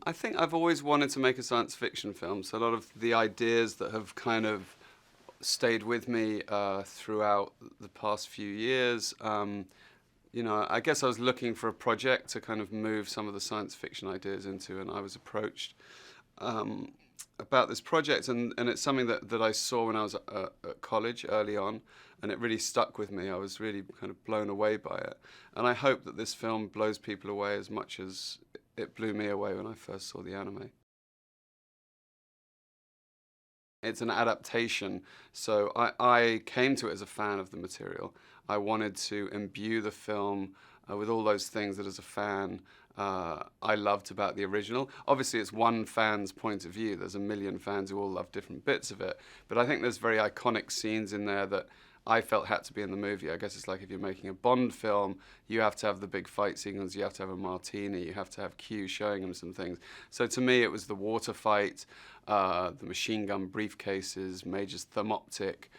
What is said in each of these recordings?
I think I've always wanted to make a science fiction film, so a lot of the ideas that have kind of stayed with me throughout the past few years. I guess I was looking for a project to kind of move some of the science fiction ideas into, and I was approached um, about this project, and it's something that I saw when I was at college early on, and it really stuck with me. I was really kind of blown away by it, and I hope that this film blows people away as much as it blew me away when I first saw the anime. It's an adaptation, so I came to it as a fan of the material. I wanted to imbue the film with all those things that as a fan I loved about the original. Obviously, it's one fan's point of view. There's a million fans who all love different bits of it. But I think there's very iconic scenes in there that I felt had to be in the movie. I guess it's like if you're making a Bond film, you have to have the big fight sequence, you have to have a martini, you have to have Q showing them some things. So to me, it was the water fight, the machine gun briefcases, Major's thermoptic.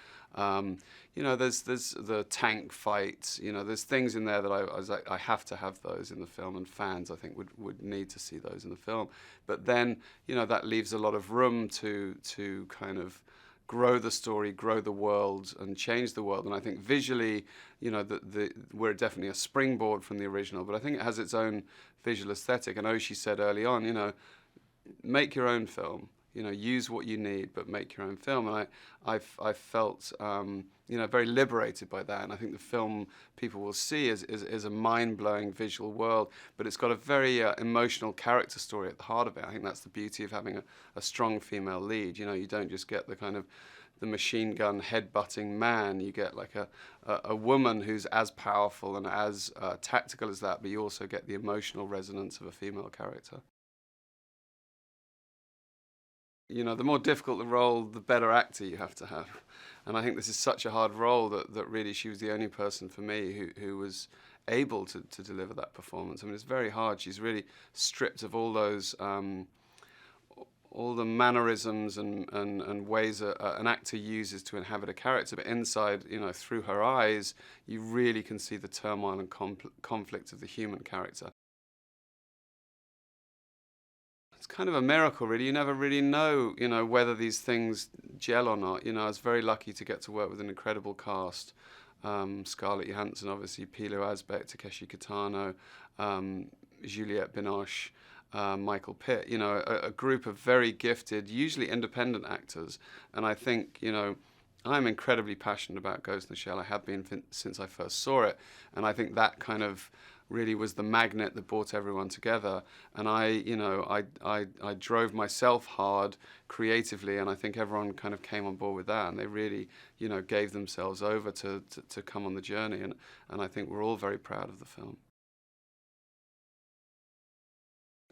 There's the tank fight. There's things in there that I was like, I have to have those in the film, and fans, I think, would need to see those in the film. But then, that leaves a lot of room to kind of grow the story, grow the world, and change the world. And I think visually, we're definitely a springboard from the original, but I think it has its own visual aesthetic. And Oshii said early on, make your own film. Use what you need, but make your own film. And I felt, very liberated by that. And I think the film people will see is a mind-blowing visual world, but it's got a very emotional character story at the heart of it. I think that's the beauty of having a strong female lead. You don't just get the kind of the machine gun head-butting man. You get like a woman who's as powerful and as tactical as that, but you also get the emotional resonance of a female character. The more difficult the role, the better actor you have to have. And I think this is such a hard role that really she was the only person for me who was able to deliver that performance. I mean, it's very hard. She's really stripped of all those, all the mannerisms and ways an actor uses to inhabit a character. But inside, through her eyes, you really can see the turmoil and conflict of the human character. It's kind of a miracle, really. You never really know, whether these things gel or not. I was very lucky to get to work with an incredible cast. Scarlett, Johansson, obviously, Pilou, Absaek, Takeshi, Kitano, Juliette, Binoche, Michael Pitt. A group of very gifted, usually independent actors. And I think, I'm incredibly passionate about Ghost in the Shell. I have been since I first saw it. And I think that kind of really was the magnet that brought everyone together. And I drove myself hard creatively, and I think everyone kind of came on board with that, and they really, gave themselves over to come on the journey, and I think we're all very proud of the film.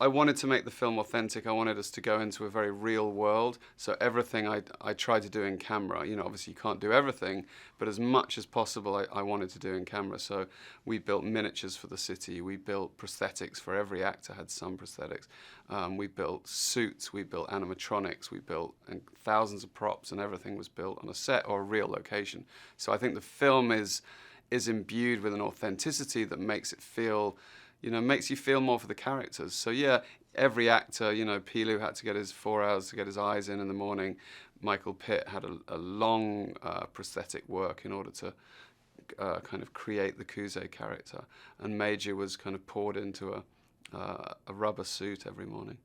I wanted to make the film authentic. I wanted us to go into a very real world. So everything I tried to do in camera, obviously you can't do everything, but as much as possible I wanted to do in camera. So we built miniatures for the city. We built prosthetics for every actor had some prosthetics. We built suits. We built animatronics. We built thousands of props, and everything was built on a set or a real location. So I think the film is imbued with an authenticity that makes it feel makes you feel more for the characters. So yeah, every actor, Pilou had to get his 4 hours to get his eyes in the morning. Michael Pitt had a long prosthetic work in order to kind of create the Kuze character. And Major was kind of poured into a rubber suit every morning.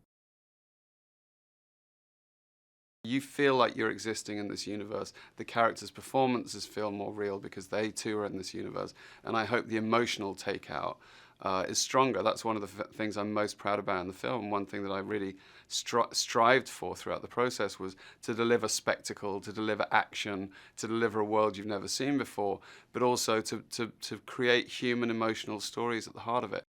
You feel like you're existing in this universe. The characters' performances feel more real because they too are in this universe. And I hope the emotional takeout is stronger. That's one of the things I'm most proud about in the film. One thing that I really strived for throughout the process was to deliver spectacle, to deliver action, to deliver a world you've never seen before, but also to create human emotional stories at the heart of it.